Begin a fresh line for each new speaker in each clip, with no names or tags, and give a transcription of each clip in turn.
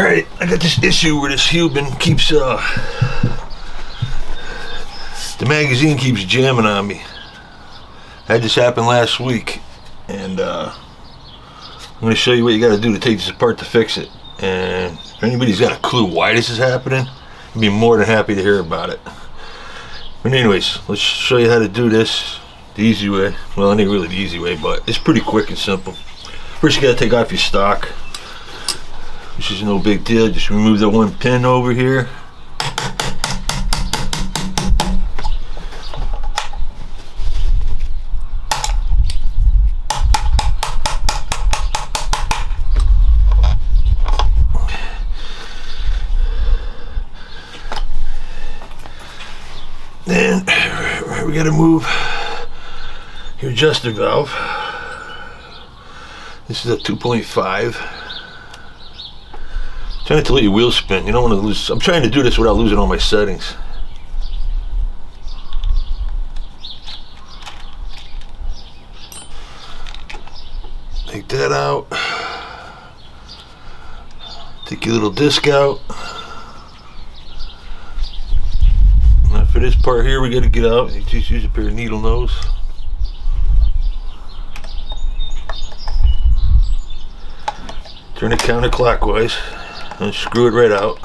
Alright, I got this issue where this Huben keeps, the magazine keeps jamming on me. Had this happen last week, and I'm going to show you what you got to do to take this apart to fix it. And if anybody's got a clue why this is happening, I'd be more than happy to hear about it. But anyways, let's show you how to do this the easy way. Well, it ain't really the easy way, but it's pretty quick and simple. First you got to take off your stock, which is no big deal. Just remove that one pin over here. Then we got to move your adjuster valve. This is a 2.5. Try not to let your wheels spin. You don't want to lose. I'm trying to do this without losing all my settings. Take that out. Take your little disc out. Now for this part here, we got to get out. You just use a pair of needle nose. Turn it counterclockwise and screw it right out.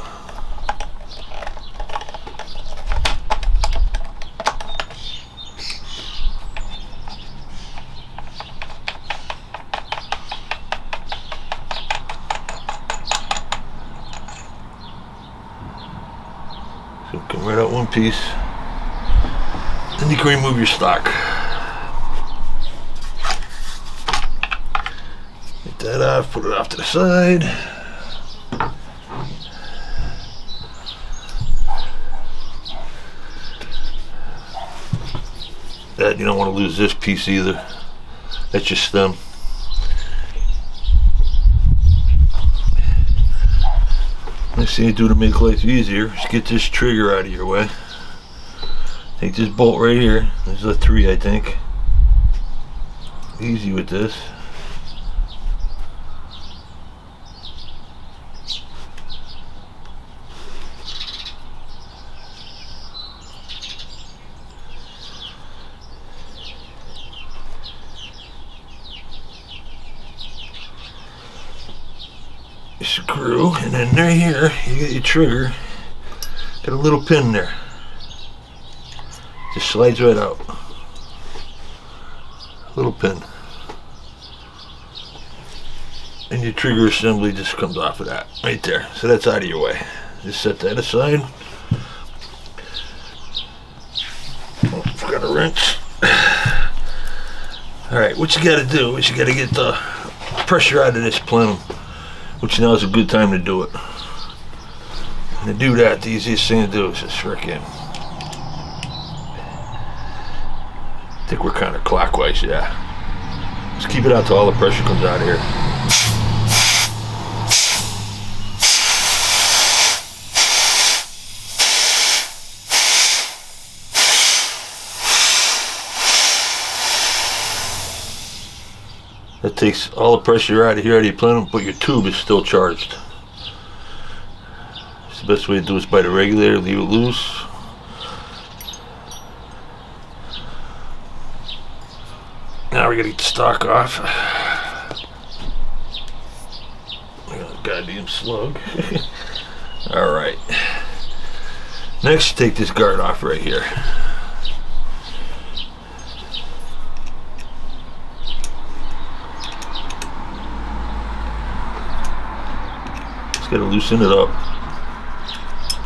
So come right out one piece. Then you can remove your stock. Get that off, put it off to the side. That, you don't want to lose this piece either. That's your stem. Next thing you do to make life easier is get this trigger out of your way. Take this bolt right here. There's a 3, I think. Easy with this. Screw, and then right here you get your trigger. Got a little pin there. Just slides right out. Little pin. And your trigger assembly just comes off of that right there. So that's out of your way. Just set that aside. Oh, forgot a wrench. Alright, what you gotta do is you gotta get the pressure out of this plenum, which now is a good time to do it. And to do that, the easiest thing to do is just frickin'. I think we're kind of clockwise, yeah. Just keep it out till all the pressure comes out of here. That takes all the pressure out of here, out of your plenum, but your tube is still charged. It's the best way to do is by the regulator, leave it loose. Now we gotta get the stock off. Goddamn slug. Alright. Next, take this guard off right here. Just gotta loosen it up.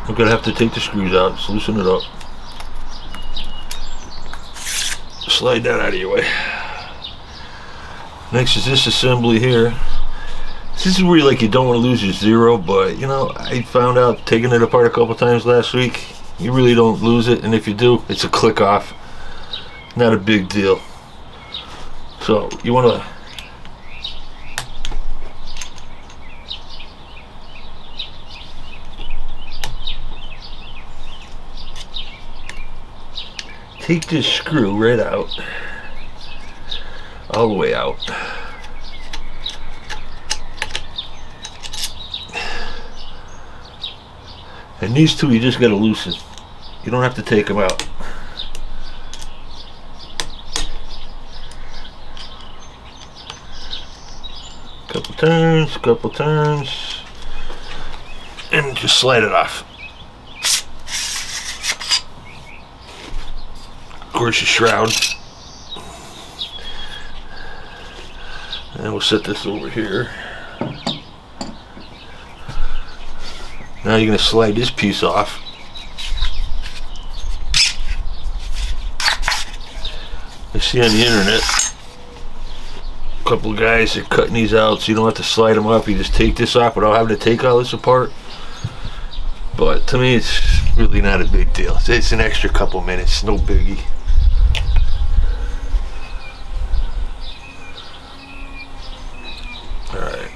We're gonna have to take the screws out, just loosen it up. Slide that out of your way. Next is this assembly here. This is where you don't want to lose your zero, but you know, I found out taking it apart a couple times last week, you really don't lose it, and if you do, it's a click off. Not a big deal. So you want to take this screw right out, all the way out. And these two you just got to loosen. You don't have to take them out. Couple turns, and just slide it off. Of course, your shroud. And we'll set this over here. Now you're going to slide this piece off. I see on the internet a couple of guys are cutting these out so you don't have to slide them off. You just take this off without having to take all this apart. But to me, it's really not a big deal. It's an extra couple minutes, no biggie. Alright.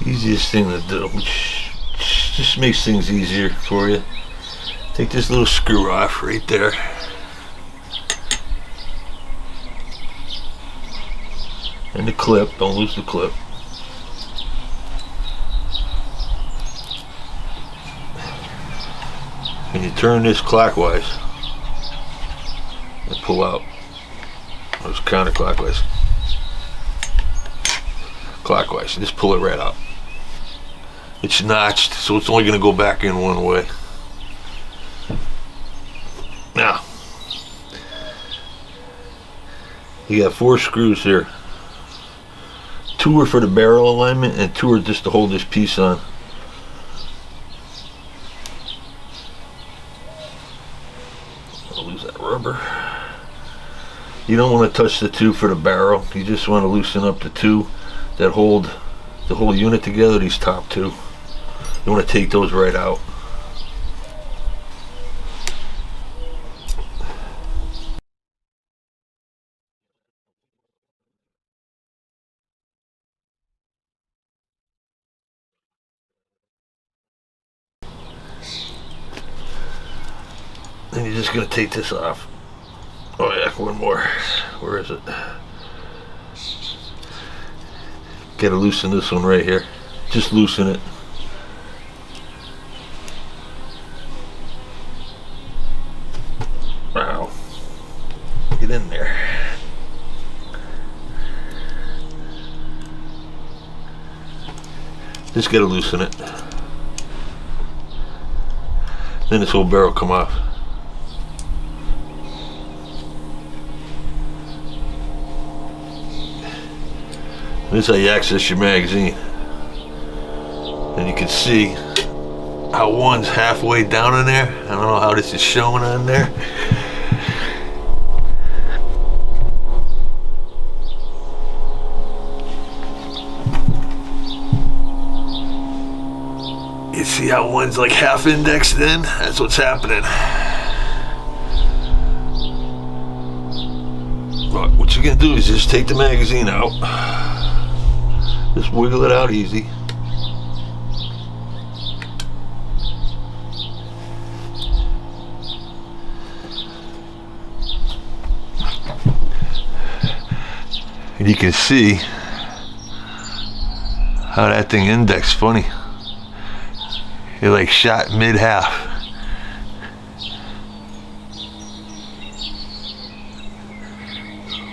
Easiest thing to do, which just makes things easier for you. Take this little screw off right there. And the clip, don't lose the clip. And you turn this clockwise and pull out. Or it's counterclockwise. Clockwise, and just pull it right out. It's notched, so it's only going to go back in one way. Now, you got 4 screws here. 2 are for the barrel alignment, and 2 are just to hold this piece on. I'll lose that rubber. You don't want to touch the 2 for the barrel. You just want to loosen up the 2 that hold the whole unit together, these top 2. You want to take those right out. Then you're just going to take this off. Oh yeah, one more. Where is it? Got to loosen this one right here. Just loosen it. Wow. Get in there. Just got to loosen it. Then this whole barrel come off. This is how you access your magazine. And you can see how one's halfway down in there. I don't know how this is showing on there. You see how one's like half indexed in? That's what's happening. But what you're gonna do is just take the magazine out. Just wiggle it out easy. And you can see how that thing indexed funny. It like shot mid-half.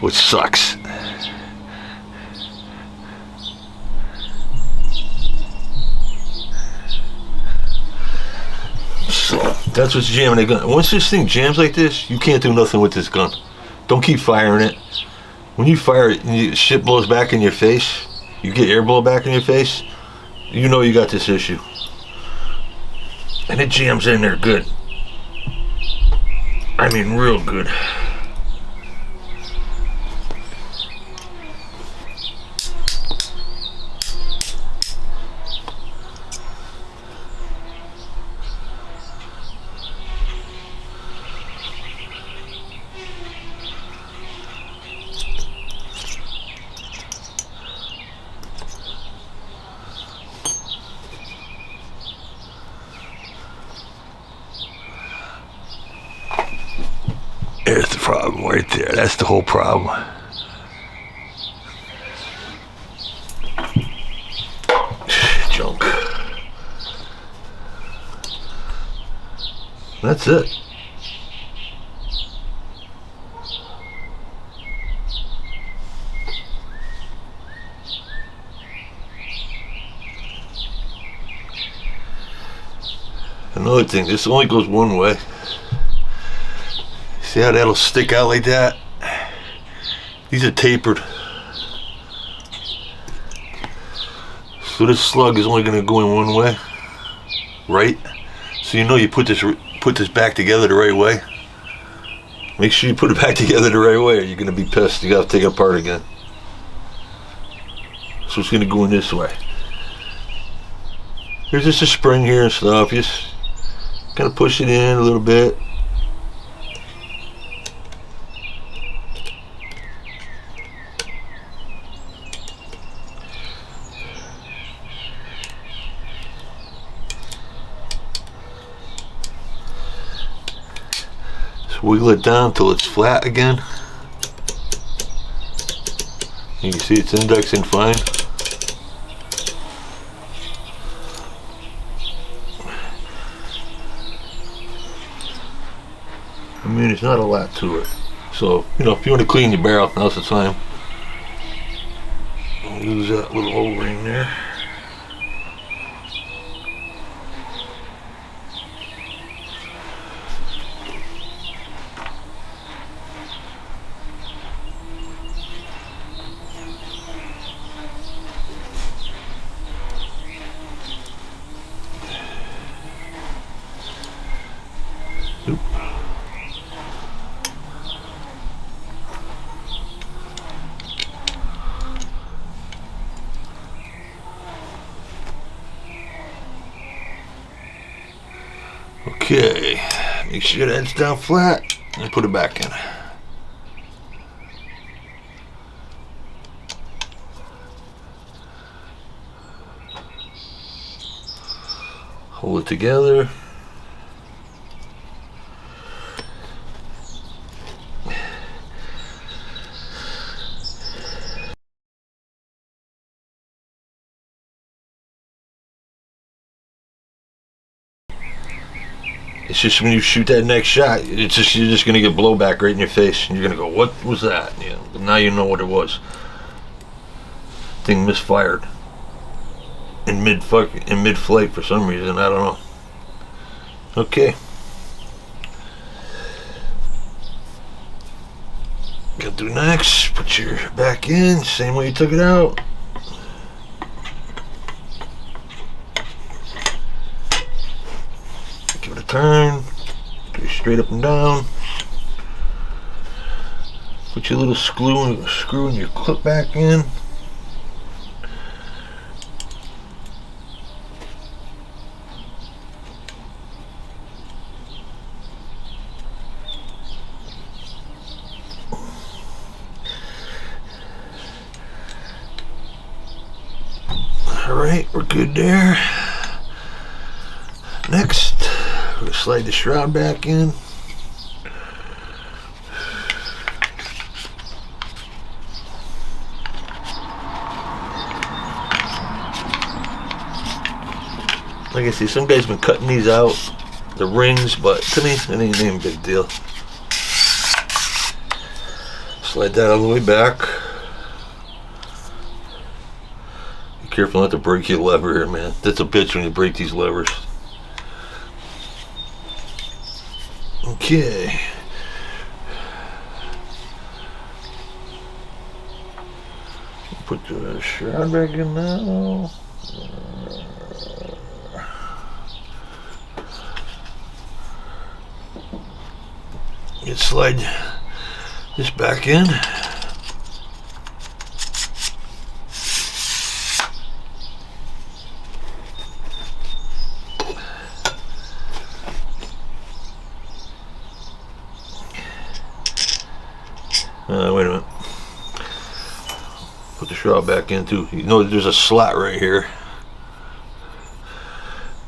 Which sucks. So that's what's jamming the gun. Once this thing jams like this, you can't do nothing with this gun. Don't keep firing it. When you fire it and shit blows back in your face, you get air blow back in your face, you know you got this issue. And it jams in there good. I mean real good. There's the problem right there. That's the whole problem. Junk. That's it. Another thing, this only goes one way. See how that'll stick out like that? These are tapered. So this slug is only going to go in one way, right? So you know you put this back together the right way. Make sure you put it back together the right way or you're going to be pissed. You got to take it apart again. So it's going to go in this way. There's just a spring here and stuff. Just kind of push it in a little bit. Just wiggle it down until it's flat again. You can see it's indexing fine. I mean, there's not a lot to it. So, you know, if you want to clean your barrel, now's the time. I'll use that little O-ring there. Oop. Okay, make sure that's down flat and put it back in. Hold it together. It's just when you shoot that next shot, you're just gonna get blowback right in your face, and you're gonna go, "What was that?" You know, but now you know what it was. Thing misfired in mid flight for some reason. I don't know. Okay. Gonna do next. Put your back in, same way you took it out. Give it a turn. Go straight up and down. Put your little screw in your clip back in. Alright, we're good there. Next, we're going to slide the shroud back in. Like I say, some guys been cutting these out, the rings, but to me, it ain't a big deal. Slide that all the way back. Be careful not to break your lever here, man. That's a bitch when you break these levers. Okay. Put the shroud back in now. Let's slide this back in. Wait a minute. Put the shroud back in too. You know there's a slot right here.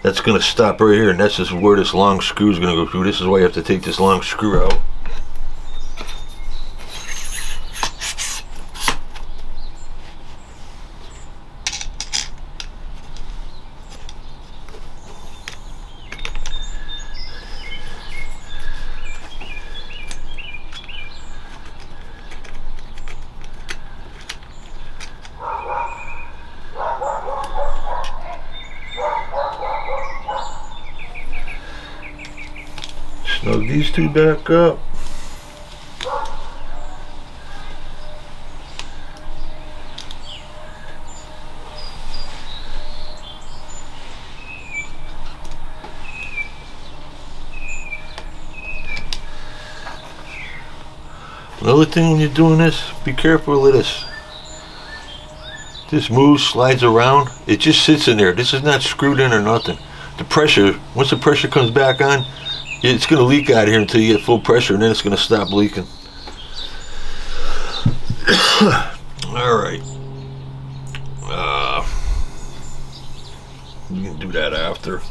That's going to stop right here, and that's just where this long screw is going to go through. This is why you have to take this long screw out. Plug these two back up. Another thing when you're doing this, be careful of this. This moves, slides around. It just sits in there. This is not screwed in or nothing. The pressure, once the pressure comes back on, it's going to leak out of here until you get full pressure, and then it's going to stop leaking. Alright. You can do that after.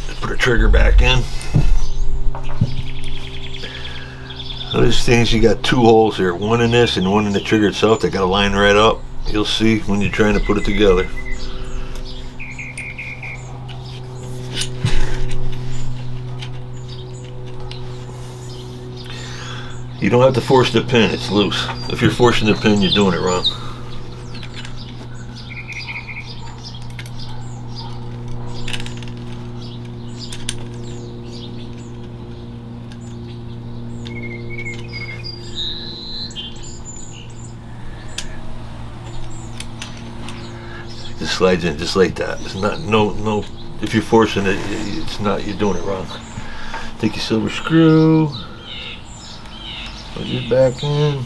Just put a trigger back in. These things, you got two holes here, one in this and one in the trigger itself. They got to line right up. You'll see when you're trying to put it together. You don't have to force the pin, it's loose. If you're forcing the pin, you're doing it wrong. It slides in just like that. It's not, no, if you're forcing it, it's not, you're doing it wrong. Take your silver screw, put it back in.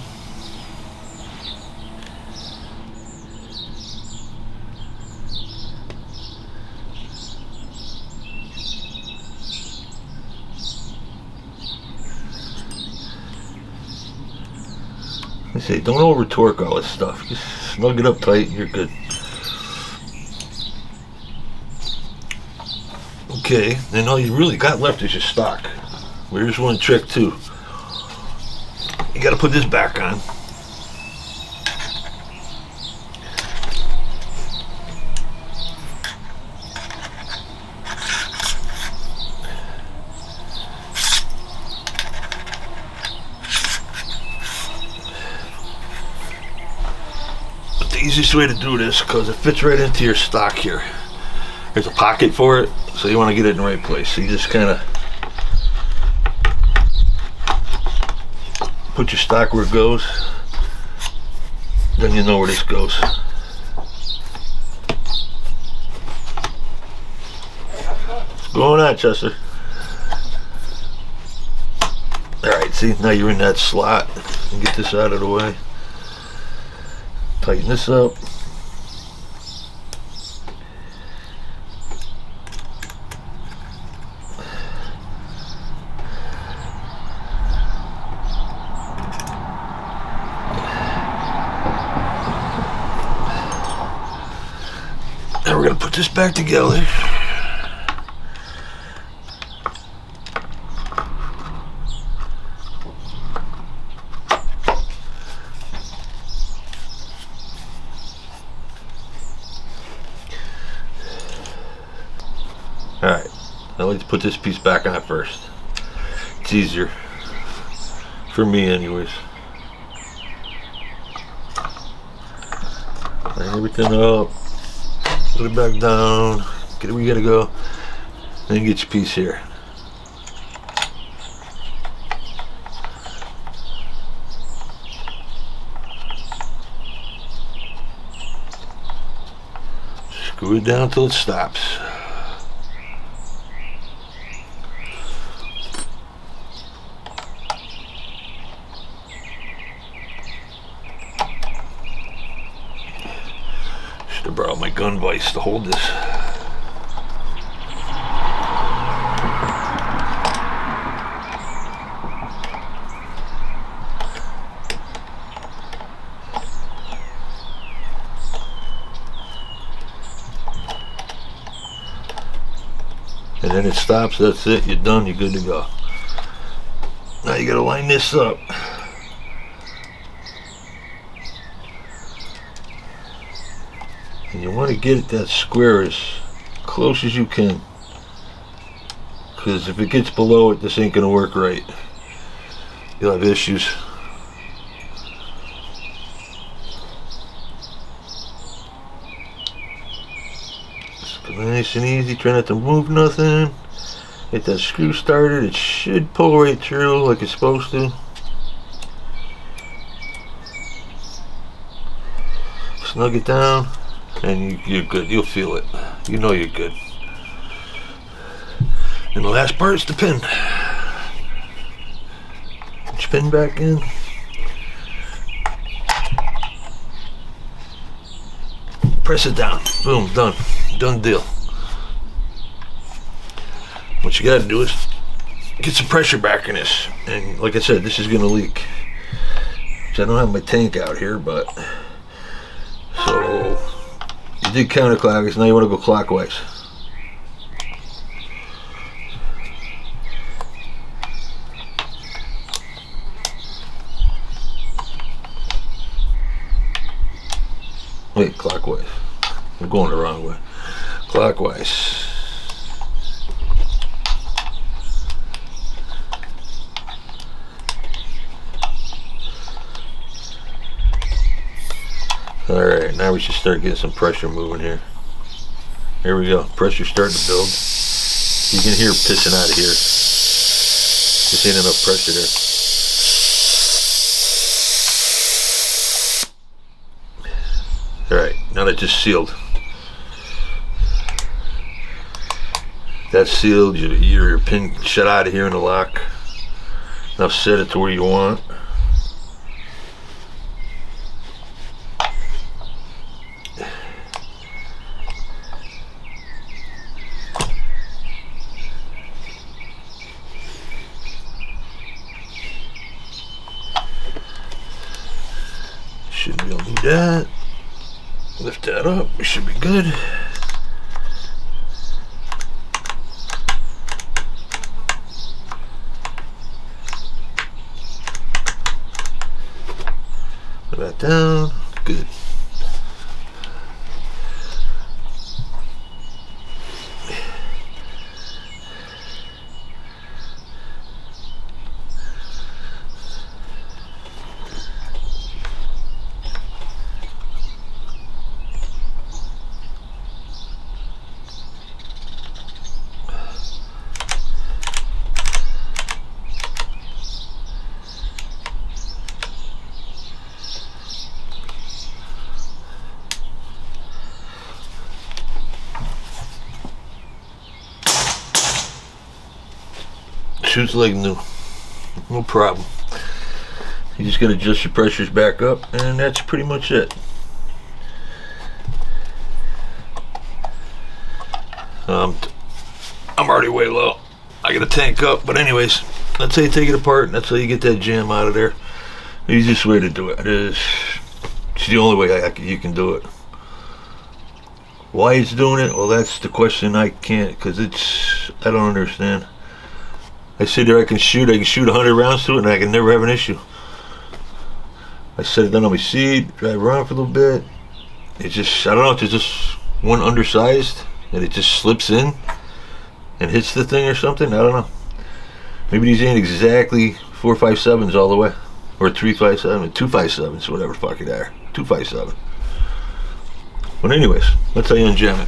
I say, don't over torque all this stuff. Just snug it up tight and you're good. Okay, then all you really got left is your stock. Well, here's one trick too. You got to put this back on. But the easiest way to do this, because it fits right into your stock here. There's a pocket for it, so you want to get it in the right place. So you just kind of put your stock where it goes, then you know where this goes. What's going on, Chester? Alright, see, now you're in that slot. And get this out of the way. Tighten this up. Now we're going to put this back together. Alright, I like to put this piece back on first. It's easier. For me anyways. Line everything up. Put it back down. Get it where you gotta go. Then get your piece here. Screw it down till it stops. Should have brought my gun vise to hold this. And then it stops, that's it, you're done, you're good to go. Now you gotta line this up. And you want to get it that square as close as you can. Because if it gets below it, this ain't gonna work right. You'll have issues. Nice and easy, try not to move nothing. Get that screw started, it should pull right through like it's supposed to. Snug it down, and you're good. You'll feel it. You know you're good. And the last part is the pin. Put your pin back in. Press it down. Boom, done. Done deal. What you gotta do is get some pressure back in this. And like I said, this is gonna leak. So I don't have my tank out here, but so you did counterclockwise, now you wanna go clockwise. Wait, clockwise. I'm going the wrong way. Clockwise. Alright, now we should start getting some pressure moving here. Here we go. Pressure starting to build. You can hear pissing out of here. Just ain't enough pressure there. Alright, now that's just sealed. That's sealed. Your pin shut out of here in the lock. Now set it to where you want. Shouldn't be able to do that. Lift that up, we should be good. Put that down, good. Shoots like new, no problem. You just gotta adjust your pressures back up, and that's pretty much it. I'm already way low. I gotta tank up, but anyways, that's how you take it apart, and that's how you get that jam out of there. The easiest way to do it is, it's the only way you can do it. Why it's doing it? Well, that's the question. I can't, because I don't understand. I sit there, I can shoot 100 rounds to it, and I can never have an issue. I set it down on my seat, drive around for a little bit. It just, I don't know if it's just one undersized, and it just slips in and hits the thing or something. I don't know. Maybe these ain't exactly 457s all the way, or 357, 257s, whatever the fuck it are. 257. But anyways, that's how you unjam it.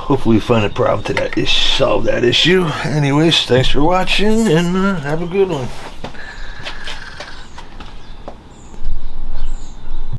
Hopefully you find a problem to that, solve that issue. Anyways, thanks for watching, and have a good one.